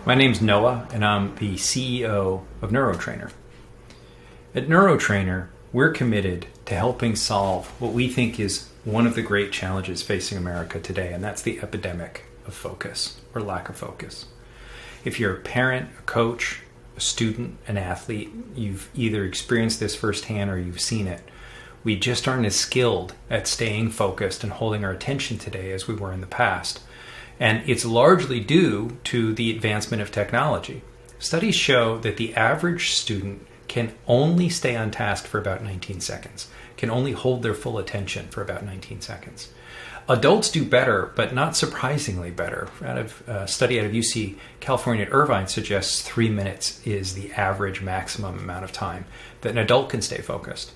My name's Noah, and I'm the CEO of NeuroTrainer. At NeuroTrainer, we're committed to helping solve what we think is one of the great challenges facing America today, and that's the epidemic of focus, or lack of focus. If you're a parent, a coach, a student, an athlete, you've either experienced this firsthand or you've seen it. We just aren't as skilled at staying focused and holding our attention today as we were in the past. And it's largely due to the advancement of technology. Studies show that the average student can only stay on task for about 19 seconds, can only hold their full attention for about 19 seconds. Adults do better, but not surprisingly better. A study out of UC California at Irvine suggests 3 minutes is the average maximum amount of time that an adult can stay focused.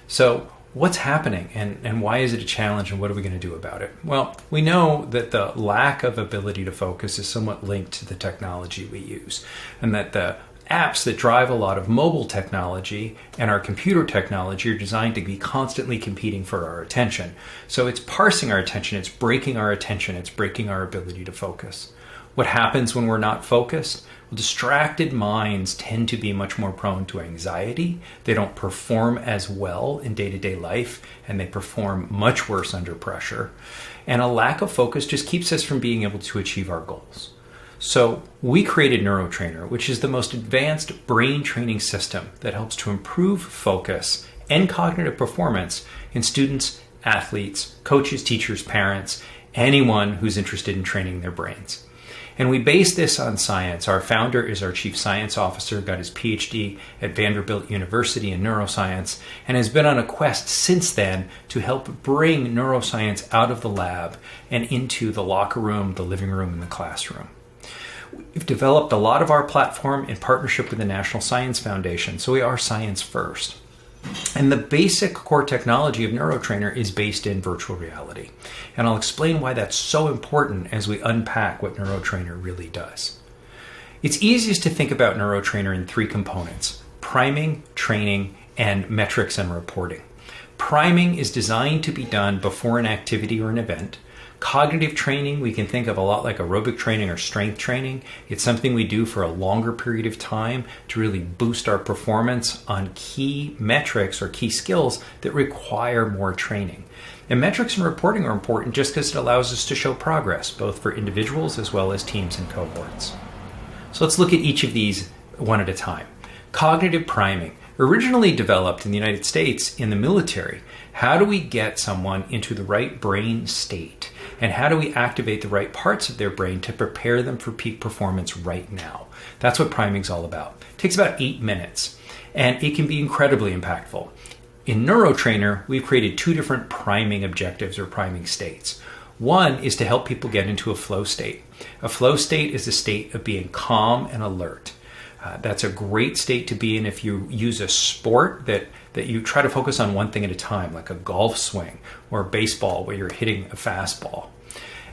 So what's happening and why is it a challenge and what are we going to do about it? Well, we know that the lack of ability to focus is somewhat linked to the technology we use, and that the apps that drive a lot of mobile technology and our computer technology are designed to be constantly competing for our attention. So it's parsing our attention, it's breaking our attention, it's breaking our ability to focus. What happens when we're not focused? Well, distracted minds tend to be much more prone to anxiety. They don't perform as well in day-to-day life, and they perform much worse under pressure. And a lack of focus just keeps us from being able to achieve our goals. So we created NeuroTrainer, which is the most advanced brain training system that helps to improve focus and cognitive performance in students, athletes, coaches, teachers, parents, anyone who's interested in training their brains. And we base this on science. Our founder is our chief science officer, got his PhD at Vanderbilt University in neuroscience, and has been on a quest since then to help bring neuroscience out of the lab and into the locker room, the living room, and the classroom. We've developed a lot of our platform in partnership with the National Science Foundation, so we are science first. And the basic core technology of NeuroTrainer is based in virtual reality. And I'll explain why that's so important as we unpack what NeuroTrainer really does. It's easiest to think about NeuroTrainer in 3 components: priming, training, and metrics and reporting. Priming is designed to be done before an activity or an event. Cognitive training, we can think of a lot like aerobic training or strength training. It's something we do for a longer period of time to really boost our performance on key metrics or key skills that require more training. And metrics and reporting are important just because it allows us to show progress, both for individuals as well as teams and cohorts. So let's look at each of these one at a time. Cognitive priming. Originally developed in the United States in the military, how do we get someone into the right brain state? And how do we activate the right parts of their brain to prepare them for peak performance right now? That's what priming is all about. It takes about 8 minutes, and it can be incredibly impactful. In NeuroTrainer, we've created 2 different priming objectives or priming states. One is to help people get into a flow state. A flow state is a state of being calm and alert. That's a great state to be in if you use a sport that you try to focus on one thing at a time, like a golf swing or baseball where you're hitting a fastball.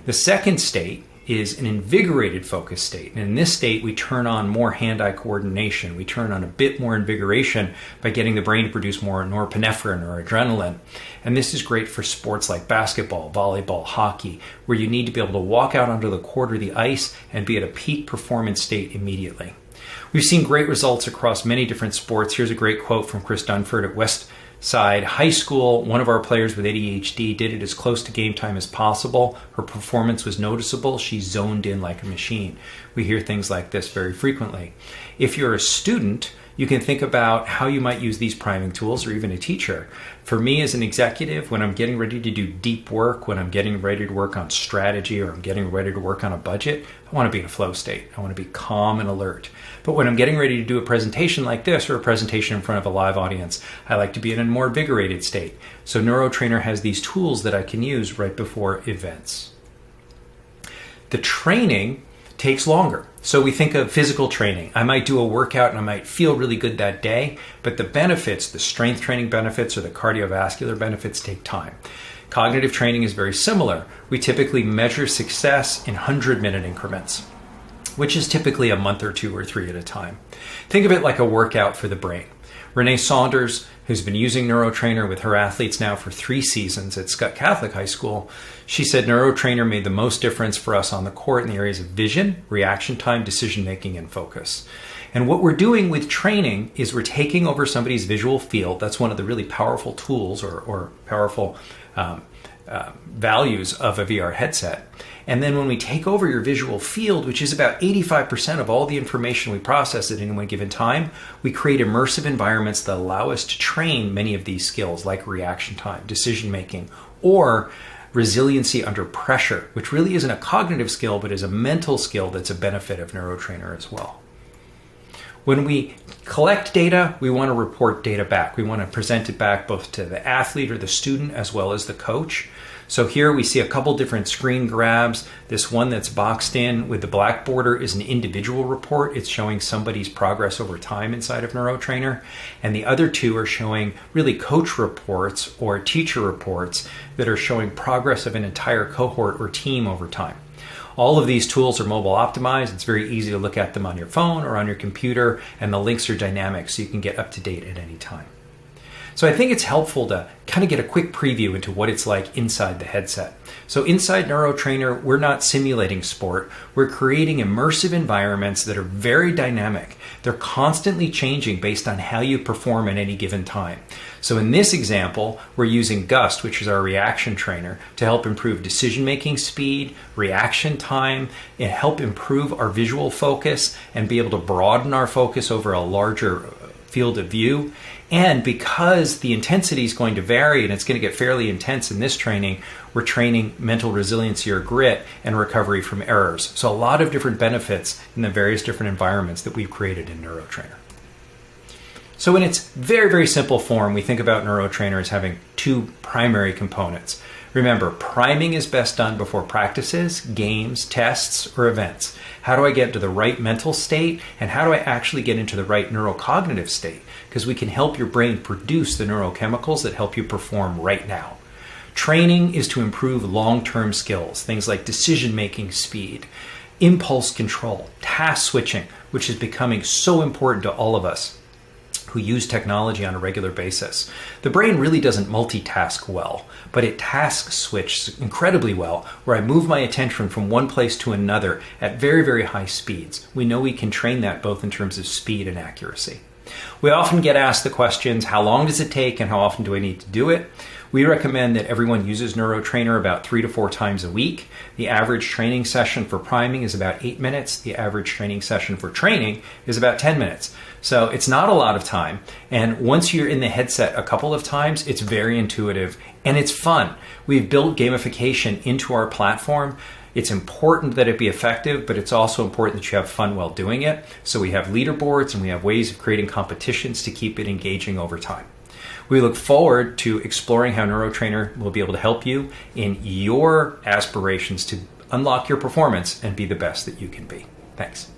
The second state is an invigorated focus state. And in this state, we turn on more hand-eye coordination. We turn on a bit more invigoration by getting the brain to produce more norepinephrine or adrenaline. And this is great for sports like basketball, volleyball, hockey, where you need to be able to walk out onto the court or the ice and be at a peak performance state immediately. We've seen great results across many different sports. Here's a great quote from Chris Dunford at Westside High School. One of our players with ADHD did it as close to game time as possible. Her performance was noticeable. She zoned in like a machine. We hear things like this very frequently. If you're a student, you can think about how you might use these priming tools, or even a teacher. For me as an executive, when I'm getting ready to do deep work, when I'm getting ready to work on strategy, or I'm getting ready to work on a budget, I want to be in a flow state. I want to be calm and alert. But when I'm getting ready to do a presentation like this, or a presentation in front of a live audience, I like to be in a more invigorated state. So NeuroTrainer has these tools that I can use right before events. The training takes longer. So we think of physical training. I might do a workout and I might feel really good that day, but the benefits, the strength training benefits or the cardiovascular benefits take time. Cognitive training is very similar. We typically measure success in 100-minute increments, which is typically a month or 2 or 3 at a time. Think of it like a workout for the brain. Renee Saunders, who's been using NeuroTrainer with her athletes now for 3 seasons at Scott Catholic High School, she said NeuroTrainer made the most difference for us on the court in the areas of vision, reaction time, decision making, and focus. And what we're doing with training is we're taking over somebody's visual field. That's one of the really powerful tools or powerful values of a VR headset. And then when we take over your visual field, which is about 85% of all the information we process at any one given time, we create immersive environments that allow us to train many of these skills like reaction time, decision making, or resiliency under pressure, which really isn't a cognitive skill, but is a mental skill that's a benefit of NeuroTrainer as well. When we collect data, we want to report data back. We want to present it back both to the athlete or the student as well as the coach. So here we see a couple different screen grabs. This one that's boxed in with the black border is an individual report. It's showing somebody's progress over time inside of NeuroTrainer. And the other two are showing really coach reports or teacher reports that are showing progress of an entire cohort or team over time. All of these tools are mobile optimized. It's very easy to look at them on your phone or on your computer, and the links are dynamic so you can get up to date at any time. So I think it's helpful to kind of get a quick preview into what it's like inside the headset. So inside NeuroTrainer, we're not simulating sport. We're creating immersive environments that are very dynamic. They're constantly changing based on how you perform at any given time. So in this example, we're using Gust, which is our reaction trainer, to help improve decision-making speed, reaction time, and help improve our visual focus and be able to broaden our focus over a larger field of view. And because the intensity is going to vary and it's going to get fairly intense in this training, we're training mental resiliency or grit and recovery from errors. So a lot of different benefits in the various different environments that we've created in NeuroTrainer. So in its very, very simple form, we think about NeuroTrainer as having 2 primary components. Remember, priming is best done before practices, games, tests, or events. How do I get to the right mental state, and how do I actually get into the right neurocognitive state? Because we can help your brain produce the neurochemicals that help you perform right now. Training is to improve long-term skills, things like decision-making speed, impulse control, task switching, which is becoming so important to all of us who use technology on a regular basis. The brain really doesn't multitask well, but it task switches incredibly well, where I move my attention from one place to another at very, very high speeds. We know we can train that both in terms of speed and accuracy. We often get asked the questions, how long does it take and how often do I need to do it? We recommend that everyone uses NeuroTrainer about 3 to 4 times a week. The average training session for priming is about 8 minutes. The average training session for training is about 10 minutes. So it's not a lot of time. And once you're in the headset a couple of times, it's very intuitive and it's fun. We've built gamification into our platform. It's important that it be effective, but it's also important that you have fun while doing it. So we have leaderboards and we have ways of creating competitions to keep it engaging over time. We look forward to exploring how NeuroTrainer will be able to help you in your aspirations to unlock your performance and be the best that you can be. Thanks.